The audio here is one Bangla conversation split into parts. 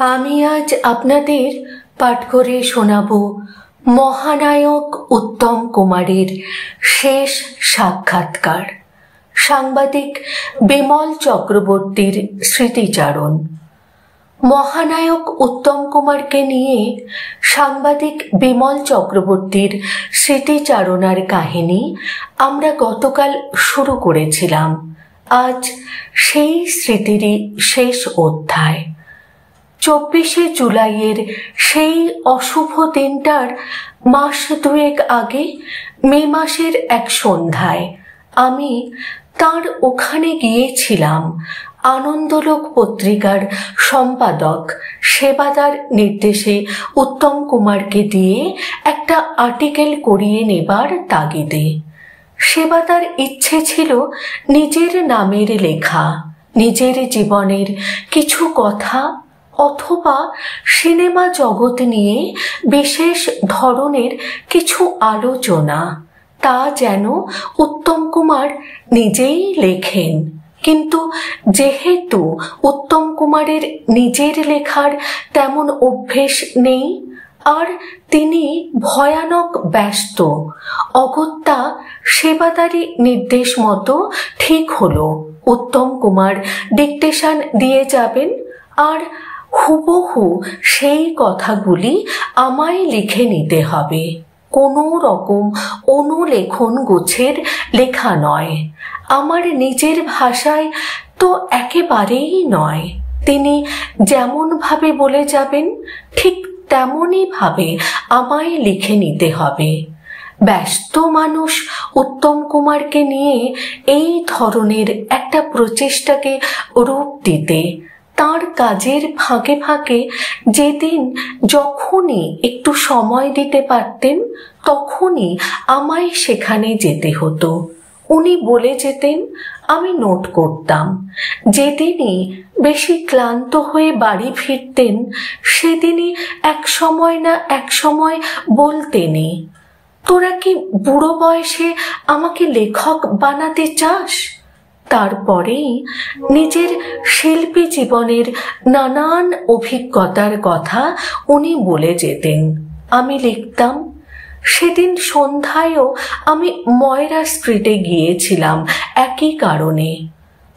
আমি আজ আপনাদের পাঠ করে শোনাব মহানায়ক উত্তম কুমারের শেষ সাক্ষাৎকার, সাংবাদিক বিমল চক্রবর্তীর স্মৃতিচারণ। মহানায়ক উত্তম কুমারকে নিয়ে সাংবাদিক বিমল চক্রবর্তীর স্মৃতিচারণার কাহিনী আমরা গতকাল শুরু করেছিলাম। আজ সেই স্মৃতিরই শেষ অধ্যায়। 24শে জুলাইয়ের সেই অশুভ দিনটার মাস দুয়েক আগে, মে মাসের এক সন্ধ্যায় আমি তার ওখানে গিয়েছিলাম। আনন্দলোক পত্রিকার সম্পাদক সেবাদার নির্দেশে উত্তম কুমারকে দিয়ে একটা আর্টিকেল করিয়ে নেবার তাগিদে। সেবাদার ইচ্ছে ছিল নিজের নামের লেখা, নিজের জীবনের কিছু কথা অথবা সিনেমা জগৎ নিয়ে বিশেষ ধরনের কিছু আলোচনা, তা যেন উত্তম কুমার নিজেই লেখেন। কিন্তু যেহেতু উত্তম কুমারের নিজের লেখার তেমন অভ্যেস নেই, আর তিনি ভয়ানক ব্যস্ত, অগত্যা সেবাদারি নির্দেশ মতো ঠিক হলো উত্তম কুমার ডিকটেশন দিয়ে যাবেন, আর হুবহু সেই কথাগুলি আমায় লিখে নিতে হবে। কোনো রকম অনুলেখন গোছের লেখা নয়, আমার নিজের ভাষায় তো একেবারেই নয়। তিনি যেমন ভাবে বলে যাবেন ঠিক তেমনই ভাবে আমায় লিখে নিতে হবে। ব্যস্ত মানুষ উত্তম কুমারকে নিয়ে এই ধরনের একটা প্রচেষ্টাকে রূপ দিতে তার কাজের ফাঁকে ফাঁকে যেদিন যখনই একটু সময় দিতে পারতেন তখনই আমায় সেখানে যেতে হতো। উনি বলে যেতেন, আমি নোট করতাম। যেদিনই বেশি ক্লান্ত হয়ে বাড়ি ফিরতেন সেদিনই এক সময় না এক সময় বলতেনই, তোরা কি বুড়ো বয়সে আমাকে লেখক বানাতে চাস? তারপরেই নিজের শিল্পী জীবনের নানান অভিজ্ঞতার কথা উনি বলে যেতেন। আমি লিখতাম। সেদিন সন্ধ্যায়ও আমি ময়রা স্ট্রিটে গিয়েছিলাম একই কারণে।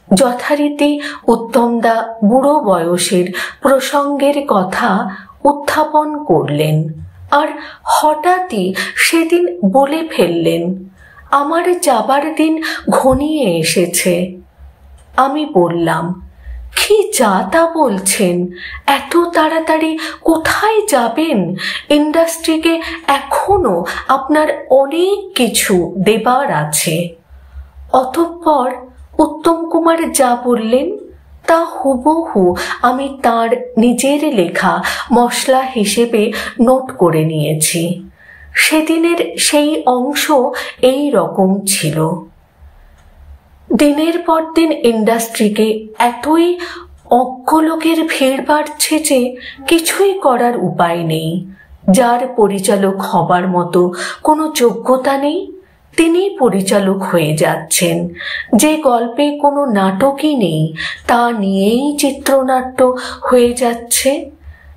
যথারীতি উত্তমদা বুড়ো বয়সের প্রসঙ্গের কথা উত্থাপন করলেন, আর হঠাৎই সেদিন বলে ফেললেন, আমার যাবার দিন ঘনিয়ে এসেছে। আমি বললাম, কি যা তা বলছেন, এত তাড়াতাড়ি কোথায় যাবেন? ইন্ডাস্ট্রিকে এখনো আপনার অনেক কিছু দেবার আছে। অতঃপর উত্তম কুমার যা বললেন তা হুবহু আমি তার নিজের লেখা মশলা হিসেবে নোট করে নিয়েছি। সেদিনের সেই অংশ এই রকম ছিল। দিনের পর দিন ইন্ডাস্ট্রিকে এতই অজ্ঞ লোকের ভিড় বাড়ছে যে কিছুই করার উপায় নেই। যার পরিচালক হবার মতো কোনো যোগ্যতা নেই তিনি পরিচালক হয়ে যাচ্ছেন। যে গল্পে কোনো নাটকই নেই তা নিয়েই চিত্রনাট্য হয়ে যাচ্ছে।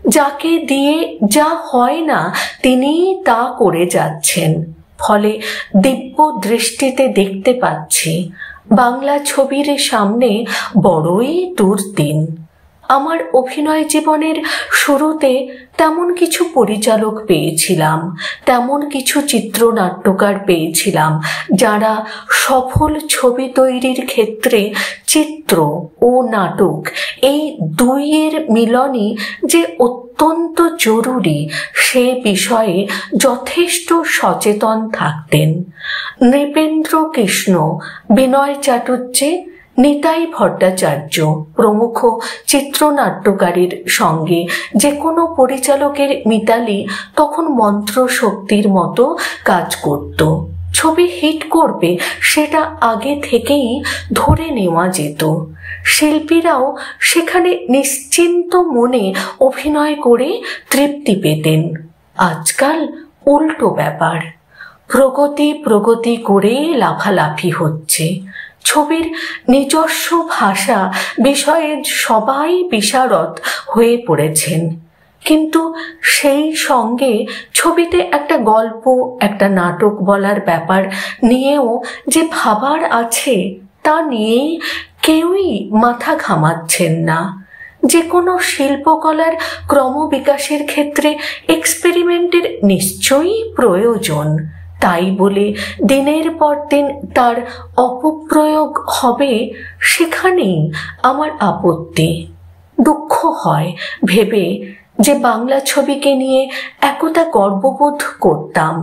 যাকে দিয়ে যা হয় না তিনিই তা করে যাচ্ছেন। ফলে দিব্য দৃষ্টিতে দেখতে পাচ্ছি বাংলা ছবির সামনে বড়ই দুর্দিন। আমার অভিনয় জীবনের শুরুতে তেমন কিছু পরিচালক পেয়েছিলাম, তেমন কিছু চিত্রনাট্যকার পেয়েছিলাম যারা সফল ছবি তৈরির ক্ষেত্রে চিত্র ও নাটক এই দুইয়ের মিলনই যে অত্যন্ত জরুরি সে বিষয়ে যথেষ্ট সচেতন থাকতেন। নৃপেন্দ্র কৃষ্ণ, বিনয় চাটুর্যে, নিতাই ভট্টাচার্য প্রমুখ চিত্রনাট্যকারীর সঙ্গে যে কোনো পরিচালকের মিতালি তখন মন্ত্র শক্তির মতো কাজ করত। ছবি হিট করবে সেটা আগে থেকেই ধরে নেওয়া যেত। শিল্পীরাও সেখানে নিশ্চিন্ত মনে অভিনয় করে তৃপ্তি পেতেন। আজকাল উল্টো ব্যাপার। প্রগতি করে লাফালাফি হচ্ছে। ছবির নিজস্ব ভাষা বিষয়ে সবাই বিশারদ হয়ে পড়েছেন, কিন্তু সেই সঙ্গে ছবিতে একটা গল্প, একটা নাটক বলার ব্যাপার নিয়েও যে ভাবার আছে তা নিয়েই কেউই মাথা ঘামাচ্ছেন না। যে কোনো শিল্পকলার ক্রমবিকাশের ক্ষেত্রে এক্সপেরিমেন্টের নিশ্চয়ই প্রয়োজন, তাই বলে দিনের পর দিন তার অপপ্রয়োগ হবে সেখানেই আমার আপত্তি। দুঃখ হয় ভেবে যে বাংলা ছবিকে নিয়ে একদা গর্ববোধ করতাম,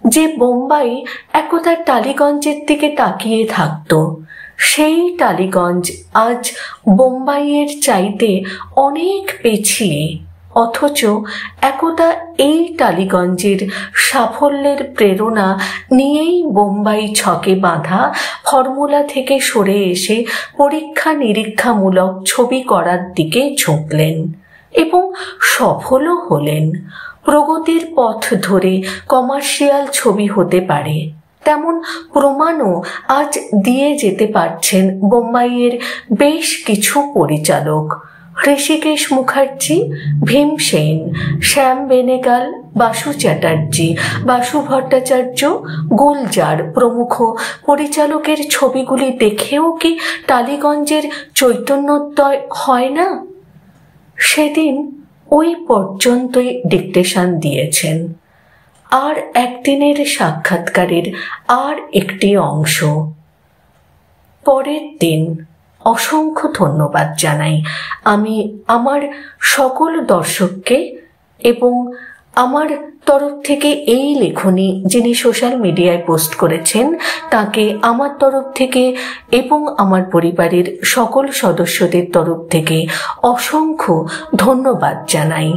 যে বোম্বাই একদা টালিগঞ্জের দিকে তাকিয়ে থাকত, সেই টালিগঞ্জ আজ বোম্বাইয়ের চাইতে অনেক পেছিয়ে। অথচ একদা এই টালিগঞ্জের সাফল্যের প্রেরণা নিয়েই বোম্বাই ছকে বাঁধা ফর্মুলা থেকে সরে এসে পরীক্ষা নিরীক্ষামূলক ছবি করার দিকে ঝুঁকলেন এবং সফলও হলেন। প্রগতির পথ ধরে কমার্শিয়াল ছবি হতে পারে, তেমন প্রমাণও আজ দিয়ে যেতে পারছেন বোম্বাইয়ের বেশ কিছু পরিচালক। ঋষিকেশ মুখার্জি, ভীম সেন, শ্যাম বেনেগাল, বাসু চ্যাটার্জি, বাসু ভট্টাচার্য, গুলজার প্রমুখ পরিচালকের ছবিগুলি দেখেও কি টালিগঞ্জের চৈতন্যোদয় হয় না? সেদিন ওই পর্যন্তই ডিকটেশন দিয়েছেন। আর একদিনের সাক্ষাৎকারের আর একটি অংশ। পরের দিন। অসংখ্য ধন্যবাদ জানাই আমি আমার সকল দর্শককে এবং আমার তরফ থেকে এই লেখনী যিনি সোশ্যাল মিডিয়ায় পোস্ট করেছেন তাকে আমার তরফ থেকে এবং আমার পরিবারের সকল সদস্যদের তরফ থেকে অসংখ্য ধন্যবাদ জানাই।